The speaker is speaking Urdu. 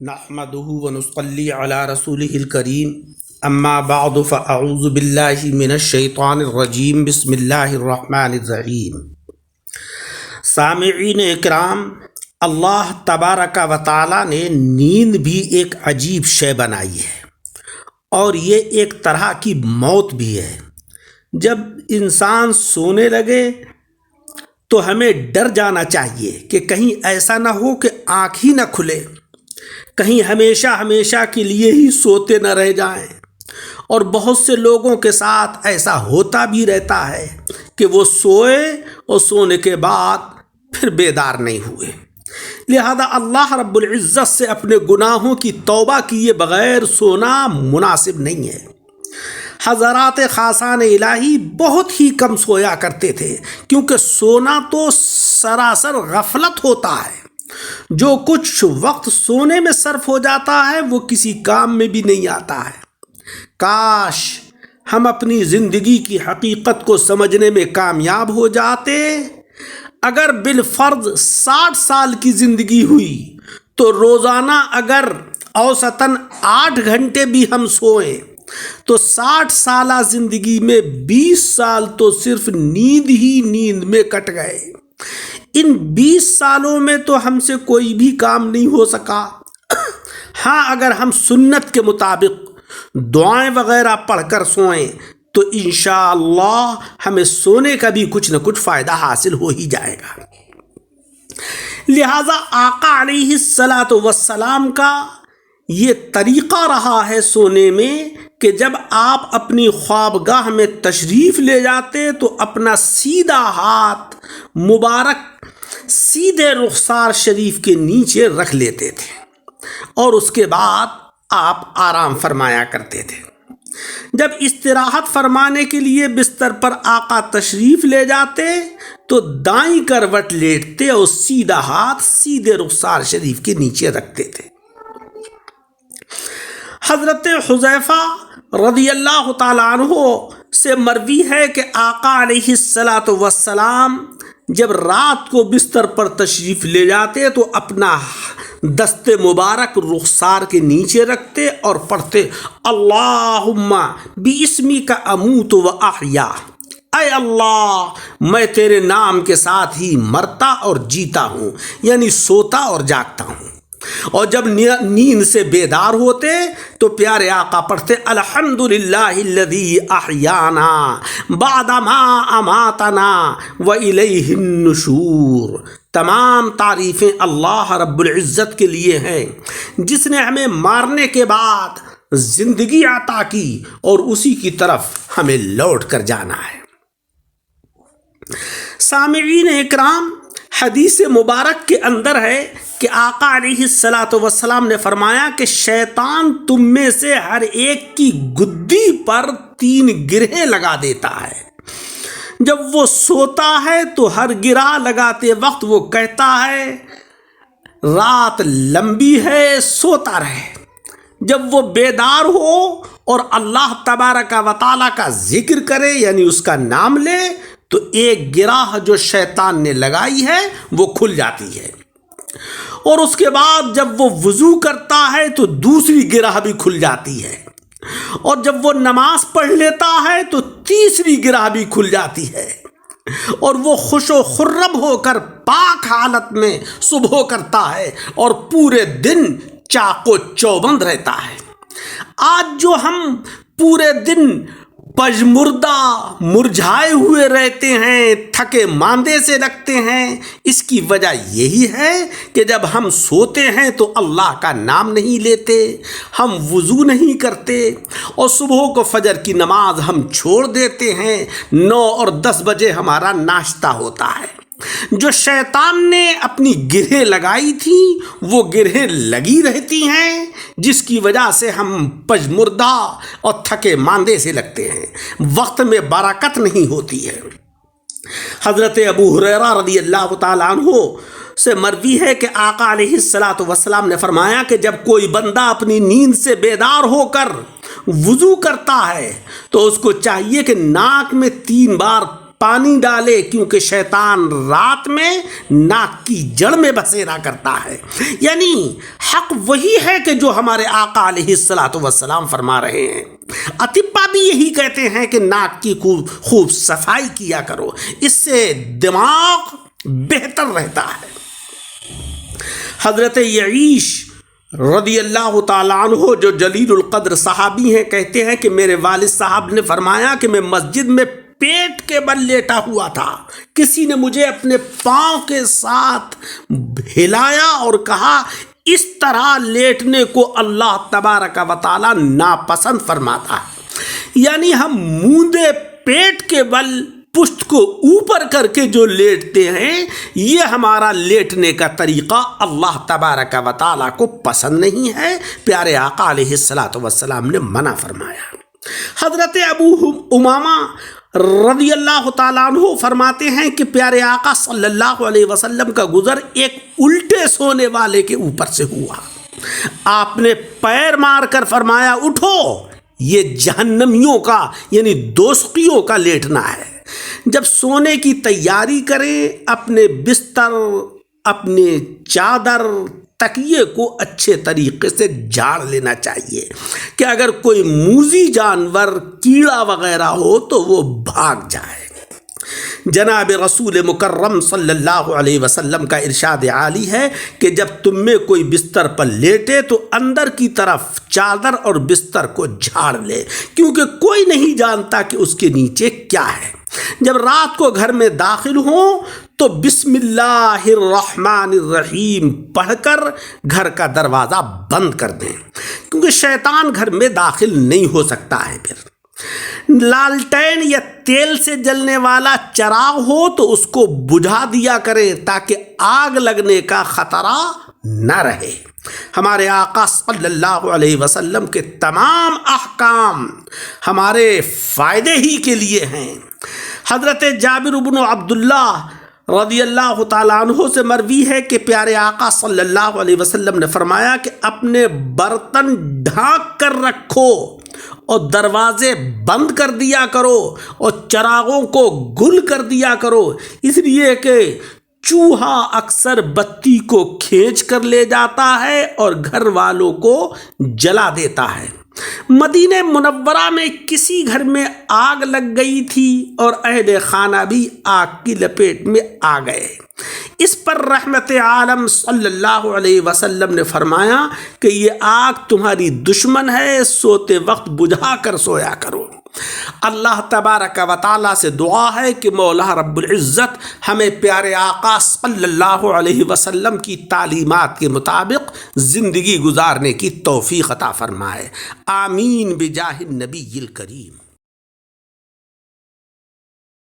نحمده ونصلي على رسوله الكريم اما بعد فاعوذ بالله من الشیطان الرجیم بسم اللہ الرحمن الرحیم۔ سامعین اکرام، اللہ تبارک و تعالی نے نیند بھی ایک عجیب شے بنائی ہے اور یہ ایک طرح کی موت بھی ہے۔ جب انسان سونے لگے تو ہمیں ڈر جانا چاہیے کہ کہیں ایسا نہ ہو کہ آنکھ ہی نہ کھلے، کہیں ہمیشہ کے لیے ہی سوتے نہ رہ جائیں۔ اور بہت سے لوگوں کے ساتھ ایسا ہوتا بھی رہتا ہے کہ وہ سوئے اور سونے کے بعد پھر بیدار نہیں ہوئے۔ لہذا اللہ رب العزت سے اپنے گناہوں کی توبہ کیے بغیر سونا مناسب نہیں ہے۔ حضرات خاصان الہی بہت ہی کم سویا کرتے تھے، کیونکہ سونا تو سراسر غفلت ہوتا ہے۔ جو کچھ وقت سونے میں صرف ہو جاتا ہے وہ کسی کام میں بھی نہیں آتا ہے۔ کاش ہم اپنی زندگی کی حقیقت کو سمجھنے میں کامیاب ہو جاتے۔ اگر بالفرض 60 سال کی زندگی ہوئی تو روزانہ اگر اوسطاً 8 گھنٹے بھی ہم سوئیں تو 60 سالہ زندگی میں 20 سال تو صرف نیند میں کٹ گئے۔ ان 20 سالوں میں تو ہم سے کوئی بھی کام نہیں ہو سکا۔ ہاں، اگر ہم سنت کے مطابق دعائیں وغیرہ پڑھ کر سوئیں تو انشاءاللہ ہمیں سونے کا بھی کچھ نہ کچھ فائدہ حاصل ہو ہی جائے گا۔ لہٰذا آقا علیہ الصلاۃ والسلام کا یہ طریقہ رہا ہے سونے میں کہ جب آپ اپنی خوابگاہ میں تشریف لے جاتے تو اپنا سیدھا ہاتھ مبارک سیدھے رخسار شریف کے نیچے رکھ لیتے تھے اور اس کے بعد آپ آرام فرمایا کرتے تھے۔ جب استراحت فرمانے کے لیے بستر پر آقا تشریف لے جاتے تو دائیں کروٹ لیٹتے اور سیدھا ہاتھ سیدھے رخسار شریف کے نیچے رکھتے تھے۔ حضرت حذیفہ رضی اللہ تعالیٰ عنہ سے مروی ہے کہ آقا علیہ الصلاۃ والسلام جب رات کو بستر پر تشریف لے جاتے تو اپنا دست مبارک رخسار کے نیچے رکھتے اور پڑھتے، اللہم باسمک اموت و احیا، اے اللہ میں تیرے نام کے ساتھ ہی مرتا اور جیتا ہوں، یعنی سوتا اور جاگتا ہوں۔ اور جب نیند سے بیدار ہوتے تو پیارے آقا پڑھتے، الحمدللہ الذی احیانا بعد ما اماتنا والیہ النشور۔ تمام تعریفیں اللہ رب العزت کے لیے ہیں جس نے ہمیں مارنے کے بعد زندگی عطا کی اور اسی کی طرف ہمیں لوٹ کر جانا ہے۔ سامعین اکرام، حدیث مبارک کے اندر ہے کہ آقا علیہ الصلاۃ والسلام نے فرمایا کہ شیطان تم میں سے ہر ایک کی گدی پر 3 گرہیں لگا دیتا ہے۔ جب وہ سوتا ہے تو ہر گرہ لگاتے وقت وہ کہتا ہے رات لمبی ہے، سوتا رہے۔ جب وہ بیدار ہو اور اللہ تبارک و تعالیٰ کا ذکر کرے یعنی اس کا نام لے تو ایک گرہ جو شیطان نے لگائی ہے وہ کھل جاتی ہے، اور اس کے بعد جب وہ وضو کرتا ہے تو دوسری گرہ بھی کھل جاتی ہے، اور جب وہ نماز پڑھ لیتا ہے تو تیسری گرہ بھی کھل جاتی ہے، اور وہ خوش و خرم ہو کر پاک حالت میں صبح کرتا ہے اور پورے دن چاق و چوبند رہتا ہے۔ آج جو ہم پورے دن پژمردہ مرجھائے ہوئے رہتے ہیں، تھکے ماندے سے لگتے ہیں، اس کی وجہ یہی ہے کہ جب ہم سوتے ہیں تو اللہ کا نام نہیں لیتے، ہم وضو نہیں کرتے، اور صبح کو فجر کی نماز ہم چھوڑ دیتے ہیں۔ 9 اور 10 بجے ہمارا ناشتہ ہوتا ہے۔ جو شیطان نے اپنی گرہیں لگائی تھیں وہ گرہیں لگی رہتی ہیں، جس کی وجہ سے ہم پژمردہ اور تھکے ماندے سے لگتے ہیں، وقت میں برکت نہیں ہوتی ہے۔ حضرت ابو ہریرہ رضی اللہ تعالیٰ عنہ سے مروی ہے کہ آقا علیہ الصلاۃ والسلام نے فرمایا کہ جب کوئی بندہ اپنی نیند سے بیدار ہو کر وضو کرتا ہے تو اس کو چاہیے کہ ناک میں 3 بار پانی ڈالے، کیونکہ شیطان رات میں ناک کی جڑ میں بسیرا کرتا ہے، یعنی حق وہی ہے کہ جو ہمارے آقا علیہ الصلاۃ والسلام فرما رہے ہیں۔ اطباء بھی یہی کہتے ہیں کہ ناک کی خوب صفائی کیا کرو، اس سے دماغ بہتر رہتا ہے۔ حضرت یعیش رضی اللہ تعالیٰ عنہ جو جلیل القدر صحابی ہیں، کہتے ہیں کہ میرے والد صاحب نے فرمایا کہ میں مسجد میں پیٹ کے بل لیٹا ہوا تھا، کسی نے مجھے اپنے پاؤں کے ساتھ ہلایا اور کہا اس طرح لیٹنے کو اللہ تبارک و تعالیٰ ناپسند فرماتا ہے۔ یعنی ہم موندے پیٹ کے بل پشت کو اوپر کر کے جو لیٹتے ہیں، یہ ہمارا لیٹنے کا طریقہ اللہ تبارک و تعالیٰ کو پسند نہیں ہے، پیارے آقا علیہ الصلاۃ والسلام نے منع فرمایا۔ حضرت ابو امامہ رضی اللہ تعالیٰ عنہ فرماتے ہیں کہ پیارے آقا صلی اللہ علیہ وسلم کا گزر ایک الٹے سونے والے کے اوپر سے ہوا۔ آپ نے پیر مار کر فرمایا اٹھو، یہ جہنمیوں کا یعنی دوزخیوں کا لیٹنا ہے۔ جب سونے کی تیاری کریں، اپنے بستر، اپنے چادر، تکیے کو اچھے طریقے سے جھاڑ لینا چاہیے کہ اگر کوئی موذی جانور، کیڑا وغیرہ ہو تو وہ بھاگ جائے۔ جناب رسول مکرم صلی اللہ علیہ وسلم کا ارشاد عالی ہے کہ جب تم میں کوئی بستر پر لیٹے تو اندر کی طرف چادر اور بستر کو جھاڑ لے، کیونکہ کوئی نہیں جانتا کہ اس کے نیچے کیا ہے۔ جب رات کو گھر میں داخل ہوں تو بسم اللہ الرحمن الرحیم پڑھ کر گھر کا دروازہ بند کر دیں، کیونکہ شیطان گھر میں داخل نہیں ہو سکتا ہے۔ پھر لالٹین یا تیل سے جلنے والا چراغ ہو تو اس کو بجھا دیا کریں تاکہ آگ لگنے کا خطرہ نہ رہے۔ ہمارے آقا صلی اللہ علیہ وسلم کے تمام احکام ہمارے فائدے ہی کے لیے ہیں۔ حضرت جابر بن عبداللہ رضی اللہ تعالیٰ عنہ سے مروی ہے کہ پیارے آقا صلی اللہ علیہ وسلم نے فرمایا کہ اپنے برتن ڈھانک کر رکھو اور دروازے بند کر دیا کرو اور چراغوں کو گل کر دیا کرو، اس لیے کہ چوہا اکثر بتی کو کھینچ کر لے جاتا ہے اور گھر والوں کو جلا دیتا ہے۔ مدینہ منورہ میں کسی گھر میں آگ لگ گئی تھی اور اہل خانہ بھی آگ کی لپیٹ میں آ گئے۔ اس پر رحمت عالم صلی اللہ علیہ وسلم نے فرمایا کہ یہ آگ تمہاری دشمن ہے، سوتے وقت بجھا کر سویا کرو۔ اللہ تبارک و تعالیٰ سے دعا ہے کہ مولا رب العزت ہمیں پیارے آقا صلی اللہ علیہ وسلم کی تعلیمات کے مطابق زندگی گزارنے کی توفیق عطا فرمائے۔ آمین بجاہ النبی الکریم۔